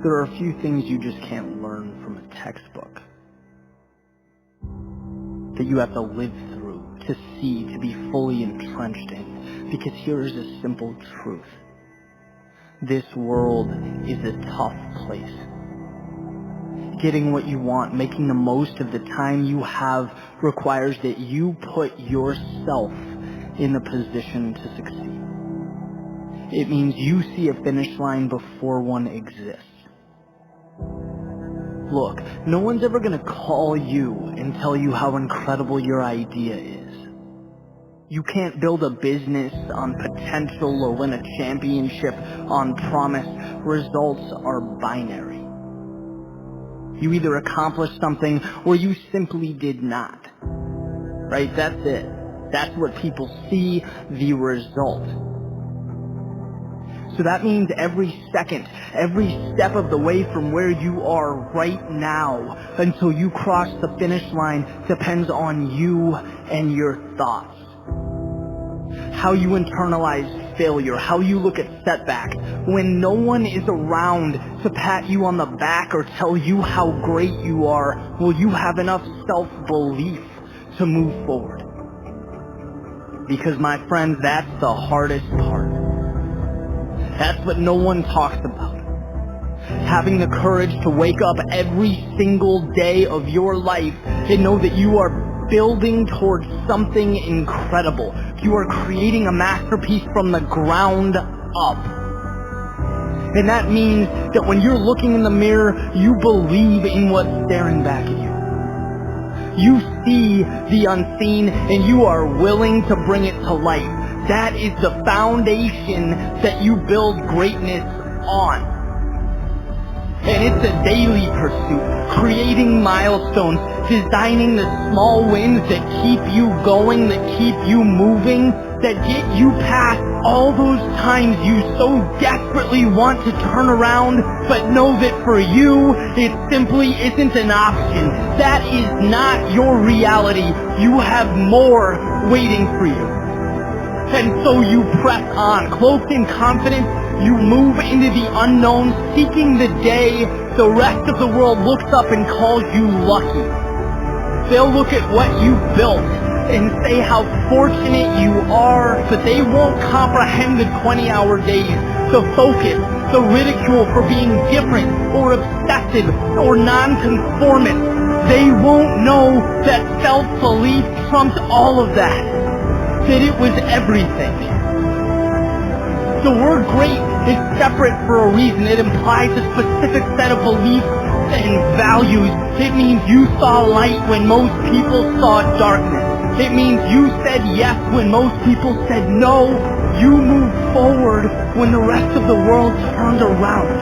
There are a few things you just can't learn from a textbook, that you have to live through, to see, to be fully entrenched in. Because here is a simple truth. This world is a tough place. Getting what you want, making the most of the time you have, requires that you put yourself in the position to succeed. It means you see a finish line before one exists. Look, no one's ever going to call you and tell you how incredible your idea is. You can't build a business on potential or win a championship on promise. Results are binary. You either accomplished something or you simply did not. Right? That's it. That's what people see, the result. So that means every second, every step of the way from where you are right now until you cross the finish line depends on you and your thoughts. How you internalize failure, how you look at setback. When no one is around to pat you on the back or tell you how great you are, will you have enough self-belief to move forward? Because my friends, that's the hardest part. That's what no one talks about. Having the courage to wake up every single day of your life and know that you are building towards something incredible. You are creating a masterpiece from the ground up. And that means that when you're looking in the mirror, you believe in what's staring back at you. You see the unseen and you are willing to bring it to light. That is the foundation that you build greatness on. And it's a daily pursuit, creating milestones, designing the small wins that keep you going, that keep you moving, that get you past all those times you so desperately want to turn around, but know that for you, it simply isn't an option. That is not your reality. You have more waiting for you. And so you press on, cloaked in confidence, you move into the unknown, seeking the day the rest of the world looks up and calls you lucky. They'll look at what you built and say how fortunate you are, but they won't comprehend the 20-hour days, the focus, the ridicule for being different or obsessive or non-conformist. They won't know that self-belief trumps all of that. That it was everything. The word great is separate for a reason. It implies a specific set of beliefs and values. It means you saw light when most people saw darkness. It means you said yes when most people said no. You moved forward when the rest of the world turned around.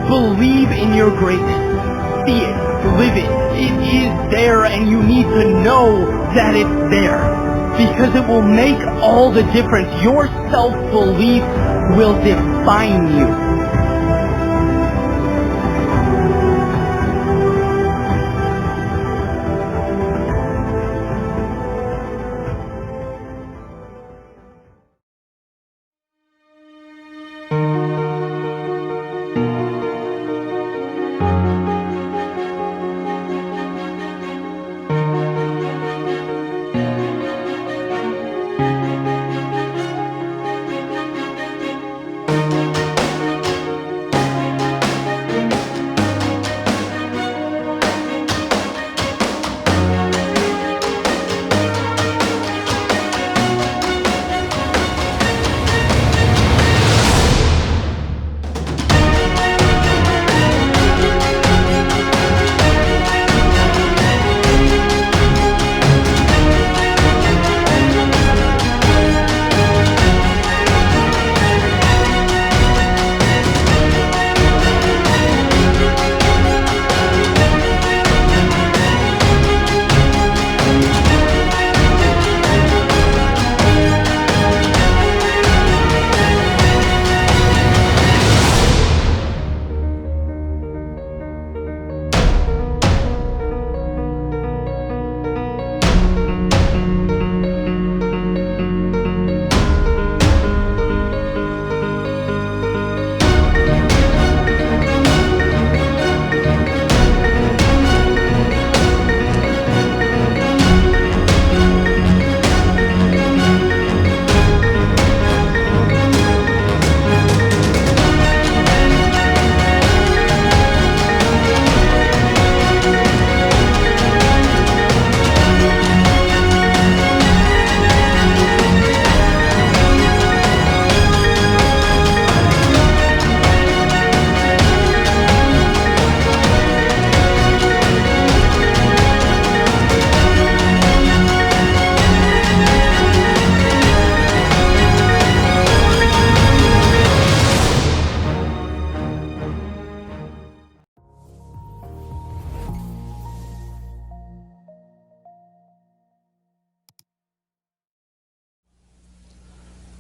Believe in your greatness. See it. Live it. It is there, and you need to know that it's there. Because it will make all the difference. Your self-belief will define you.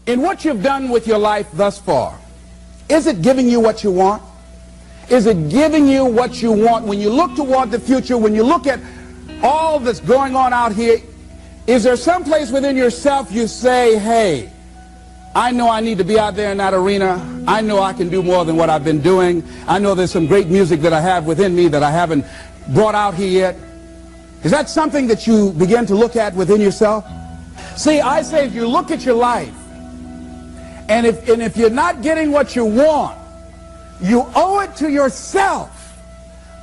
in what you've done with your life thus far, is it giving you what you want? Is it giving you what you want? When you look toward the future, when you look at all that's going on out here, is there some place within yourself you say, hey, I know I need to be out there in that arena. I know I can do more than what I've been doing. I know there's some great music that I have within me that I haven't brought out here yet. Is that something that you begin to look at within yourself? See, I say if you look at your life, and if you're not getting what you want, you owe it to yourself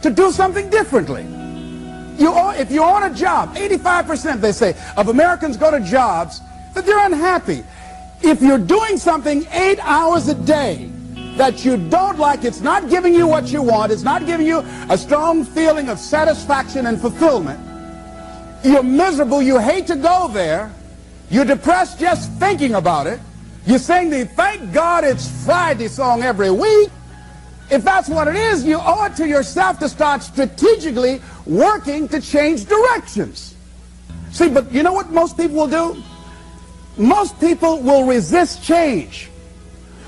to do something differently. If you're on a job, 85% they say of Americans go to jobs that they're unhappy. If you're doing something 8 hours a day that you don't like, it's not giving you what you want, it's not giving you a strong feeling of satisfaction and fulfillment, you're miserable, you hate to go there, you're depressed just thinking about it, you sing the "Thank God It's Friday" song every week. If that's what it is, you owe it to yourself to start strategically working to change directions. See, but you know what most people will do? Most people will resist change.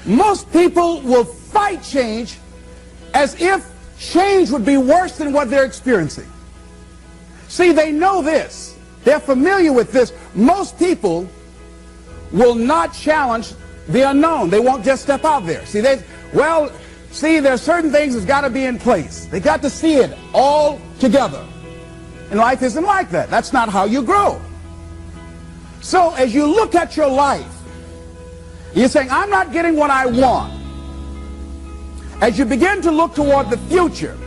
Most people will fight change as if change would be worse than what they're experiencing. See, they know this. They're familiar with this. Most people will not challenge the unknown. They won't just step out there. See, there's certain things that's got to be in place. They got to see it all together. And life isn't like that. That's not how you grow. So as you look at your life, you're saying, I'm not getting what I want. As you begin to look toward the future,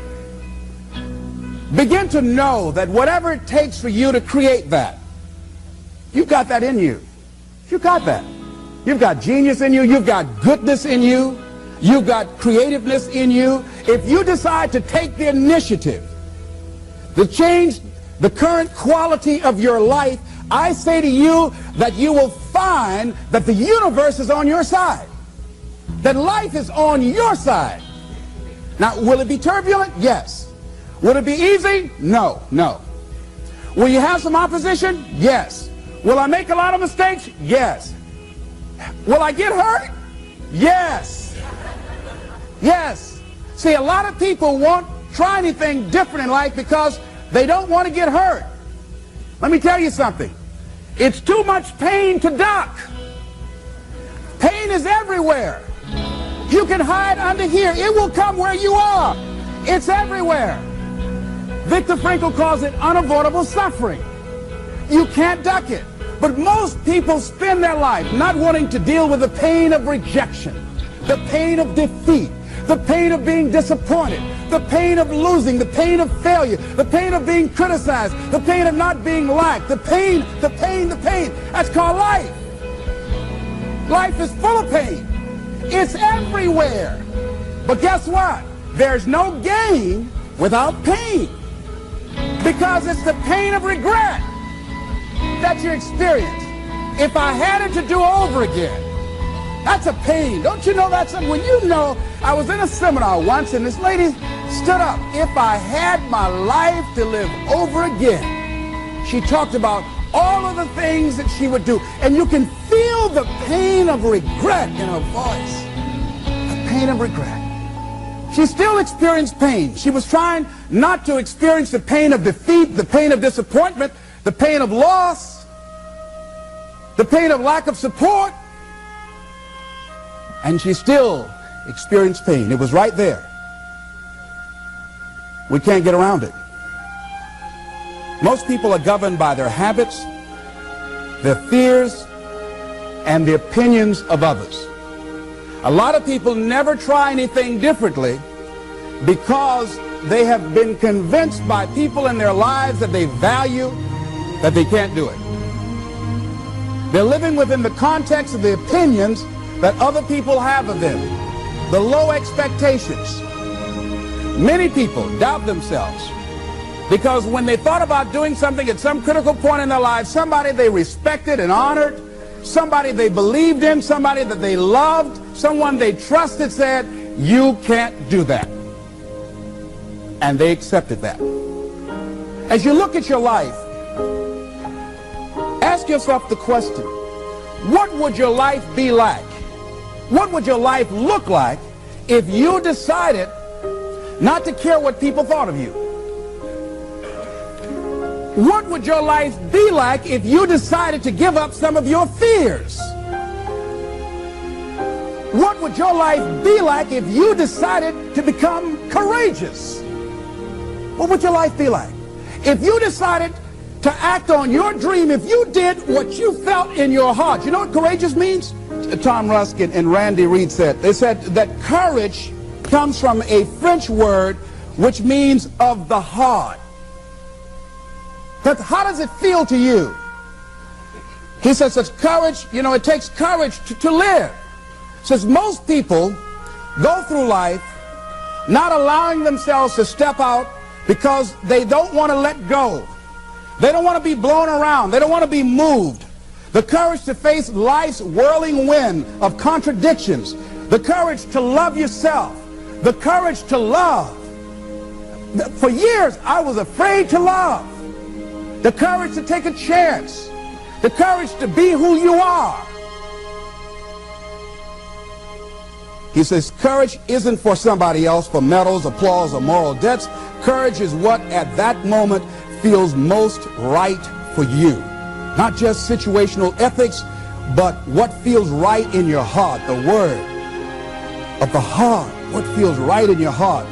begin to know that whatever it takes for you to create that, you've got that in you. You've got that. You've got genius in you. You've got goodness in you. You've got creativeness in you. If you decide to take the initiative to change the current quality of your life, I say to you that you will find that the universe is on your side, that life is on your side. Now, will it be turbulent? Yes. Will it be easy? No, no. Will you have some opposition? Yes. Will I make a lot of mistakes? Yes. Will I get hurt? Yes. Yes. See, a lot of people won't try anything different in life because they don't want to get hurt. Let me tell you something. It's too much pain to duck. Pain is everywhere. You can hide under here. It will come where you are. It's everywhere. Viktor Frankl calls it unavoidable suffering. You can't duck it. But most people spend their life not wanting to deal with the pain of rejection, the pain of defeat, the pain of being disappointed, the pain of losing, the pain of failure, the pain of being criticized, the pain of not being liked, the pain. That's called life. Life is full of pain. It's everywhere. But guess what? There's no gain without pain. Because it's the pain of regret that you experience. If I had it to do over again, that's a pain. Don't you know that's something? When you know, I was in a seminar once and this lady stood up. If I had my life to live over again, she talked about all of the things that she would do. And you can feel the pain of regret in her voice. The pain of regret. She still experienced pain. She was trying not to experience the pain of defeat, the pain of disappointment, the pain of loss, the pain of lack of support. And she still experienced pain. It was right there. We can't get around it. Most people are governed by their habits, their fears, and the opinions of others. A lot of people never try anything differently because they have been convinced by people in their lives that they value that they can't do it. They're living within the context of the opinions that other people have of them, the low expectations. Many people doubt themselves because when they thought about doing something at some critical point in their lives, somebody they respected and honored, somebody they believed in, somebody that they loved, someone they trusted said, you can't do that. And they accepted that. As you look at your life, ask yourself the question, what would your life be like? What would your life look like if you decided not to care what people thought of you? What would your life be like if you decided to give up some of your fears? What would your life be like if you decided to become courageous? What would your life be like? If you decided to act on your dream, if you did what you felt in your heart. You know what courageous means? Tom Ruskin and Randy Reed said, they said that courage comes from a French word which means of the heart. But how does it feel to you? He says that courage, you know, it takes courage to live. Says most people go through life not allowing themselves to step out because they don't want to let go. They don't want to be blown around. They don't want to be moved. The courage to face life's whirling wind of contradictions. The courage to love yourself. The courage to love. For years, I was afraid to love. The courage to take a chance. The courage to be who you are. He says, courage isn't for somebody else, for medals, applause, or moral debts. Courage is what at that moment feels most right for you. Not just situational ethics, but what feels right in your heart. The word of the heart. What feels right in your heart.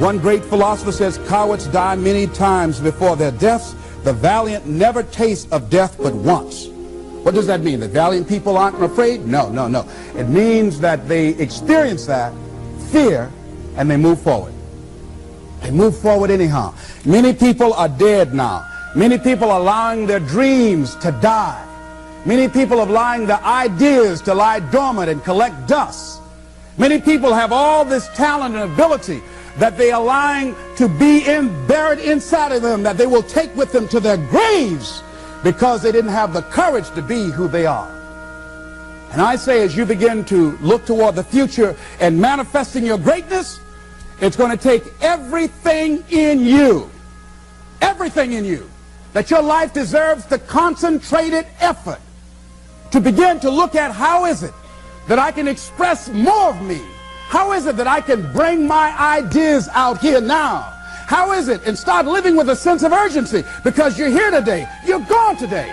One great philosopher says, cowards die many times before their deaths. The valiant never taste of death but once. What does that mean? That valiant people aren't afraid? No, no, no. It means that they experience that fear and they move forward. They move forward anyhow. Many people are dead now. Many people are allowing their dreams to die. Many people are allowing their ideas to lie dormant and collect dust. Many people have all this talent and ability that they are allowing to be buried inside of them, that they will take with them to their graves because they didn't have the courage to be who they are. And I say, as you begin to look toward the future and manifesting your greatness, it's going to take everything in you, that your life deserves the concentrated effort to begin to look at how is it that I can express more of me? How is it that I can bring my ideas out here now? How is it? And start living with a sense of urgency, because you're here today, you're gone today.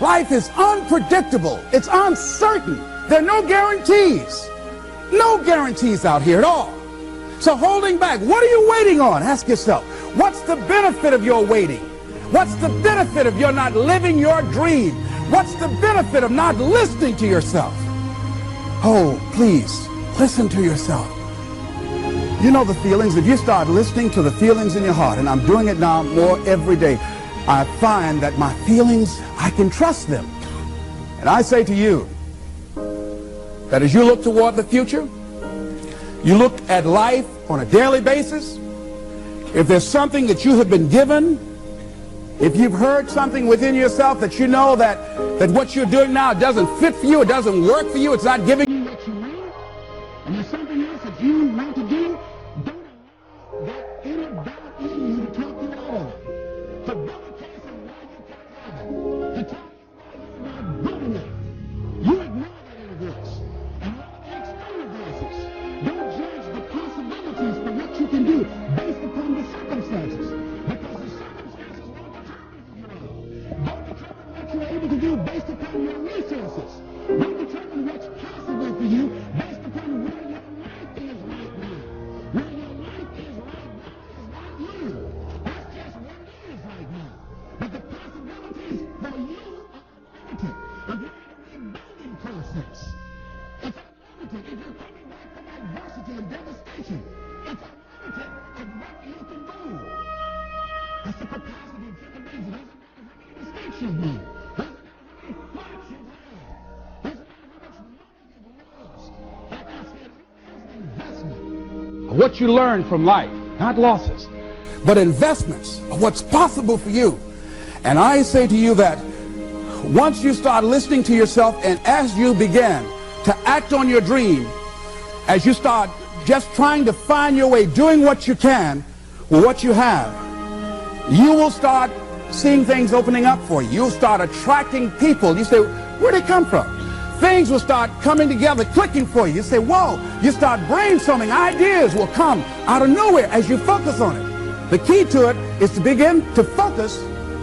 Life is unpredictable. It's uncertain. There are no guarantees. No guarantees out here at all. So holding back, what are you waiting on? Ask yourself, what's the benefit of your waiting? What's the benefit of your not living your dream? What's the benefit of not listening to yourself? Oh, please, listen to yourself. You know the feelings. If you start listening to the feelings in your heart, and I'm doing it now more every day, I find that my feelings, I can trust them. And I say to you that as you look toward the future, you look at life on a daily basis, if there's something that you have been given, if you've heard something within yourself that you know that what you're doing now doesn't fit for you, it doesn't work for you, it's not giving you what you want, and there's something else that you want to do, don't allow that inner doubt in you to talk you out of it. To build a case of why you can't have it. To tell you why you're not good enough. You ignore that inner voice. And all the external voices. Don't judge the possibilities for what you can do based upon the circumstances. Because the circumstances won't determine who you are. Don't determine what you're able to do based upon your resources. Don't determine what's possible for you based upon where your life is right now. Where your life is right now is not you. That's just where it is right now. But the possibilities for you are unlimited. If you're in a rebuilding process, it's unlimited. If you're coming back from adversity and devastation, it's unlimited of what you can do. That's the capacity of human beings. It doesn't matter how many mistakes you've made. It doesn't matter how many thoughts you've had. It doesn't matter how much money you've lost. Like I said, it's an investment. What you learn from life, not losses, but investments of what's possible for you. And I say to you that once you start listening to yourself, and as you begin to act on your dream, as you start just trying to find your way, doing what you can with what you have, you will start seeing things opening up for you. You'll start attracting people. You say, where'd they come from? things will start coming together, clicking for you. You say, whoa, you start brainstorming. Ideas will come out of nowhere as you focus on it. The key to it is to begin to focus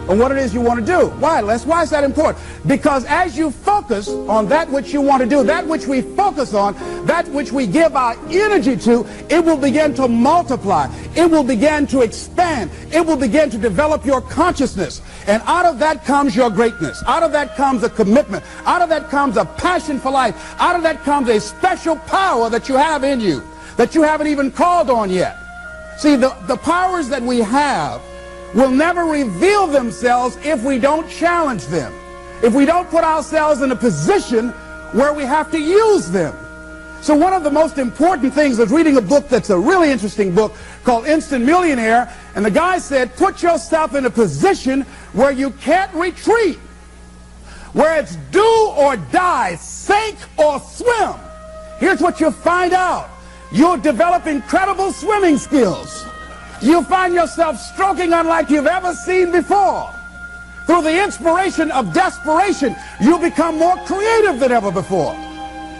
on what it is you want to do. Why, Les? Why is that important? Because as you focus on that which you want to do, that which we focus on, that which we give our energy to, it will begin to multiply. It will begin to expand. It will begin to develop your consciousness. And out of that comes your greatness. Out of that comes a commitment. Out of that comes a passion for life. Out of that comes a special power that you have in you that you haven't even called on yet. See, the powers that we have will never reveal themselves if we don't challenge them, if we don't put ourselves in a position where we have to use them. So one of the most important things is reading a book that's a really interesting book called Instant Millionaire, and the guy said, put yourself in a position where you can't retreat, where it's do or die, sink or swim. Here's what you'll find out. You'll develop incredible swimming skills. You'll find yourself stroking unlike you've ever seen before. Through the inspiration of desperation, you'll become more creative than ever before.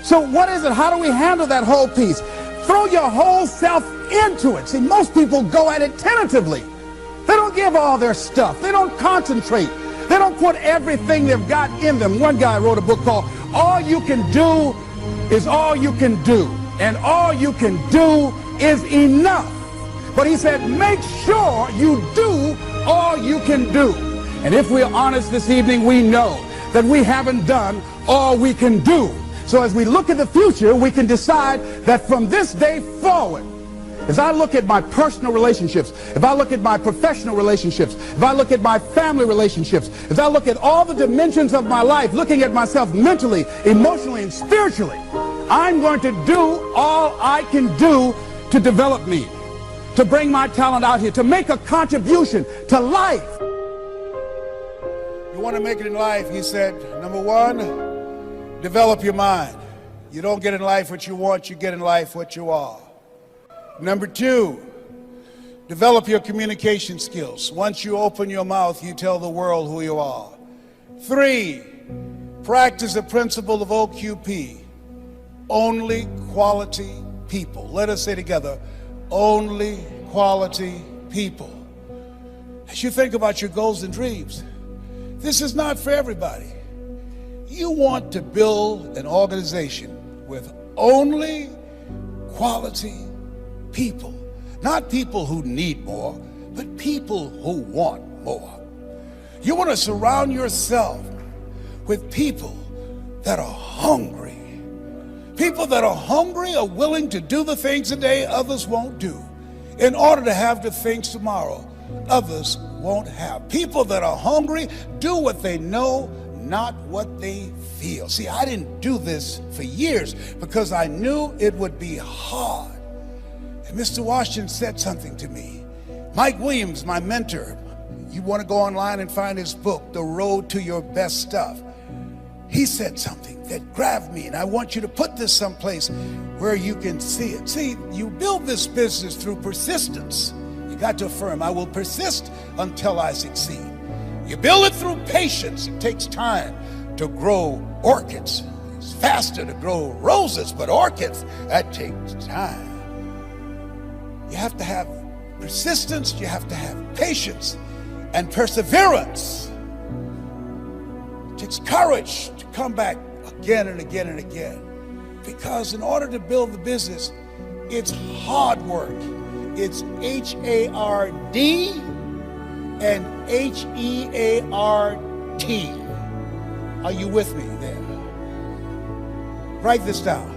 So what is it? How do we handle that whole piece? Throw your whole self into it. See, most people go at it tentatively. They don't give all their stuff. They don't concentrate. They don't put everything they've got in them. One guy wrote a book called All You Can Do Is All You Can Do. And all you can do is enough. But he said, make sure you do all you can do. And if we're honest this evening, we know that we haven't done all we can do. So as we look at the future, we can decide that from this day forward, as I look at my personal relationships, if I look at my professional relationships, if I look at my family relationships, if I look at all the dimensions of my life, looking at myself mentally, emotionally, and spiritually, I'm going to do all I can do to develop me, to bring my talent out here, to make a contribution to life. You want to make it in life, he said, number one, develop your mind. You don't get in life what you want, you get in life what you are. Number two, develop your communication skills. Once you open your mouth, you tell the world who you are. Three, practice the principle of OQP, only quality people. Let us say together, only quality people. As you think about your goals and dreams, this is not for everybody. You want to build an organization with only quality people. Not people who need more, but people who want more. You want to surround yourself with people that are hungry. People that are hungry are willing to do the things today others won't do in order to have the things tomorrow others won't have. People that are hungry do what they know, not what they feel. See, I didn't do this for years because I knew it would be hard. And Mr. Washington said something to me. Mike Williams, my mentor, you want to go online and find his book, The Road to Your Best Stuff. He said something that grabbed me, and I want you to put this someplace where you can see it. See, you build this business through persistence. You got to affirm, I will persist until I succeed. You build it through patience. It takes time to grow orchids. It's faster to grow roses, but orchids, that takes time. You have to have persistence, you have to have patience and perseverance. It takes courage to come back again and again and again. Because in order to build the business, it's hard work. It's H-A-R-D and H-E-A-R-T. Are you with me there? Write this down.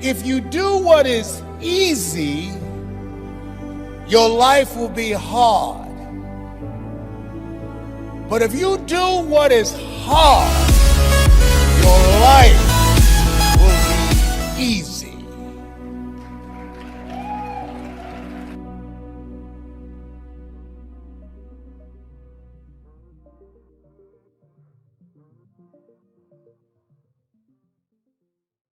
If you do what is easy, your life will be hard. But if you do what is hard, your life will be easy.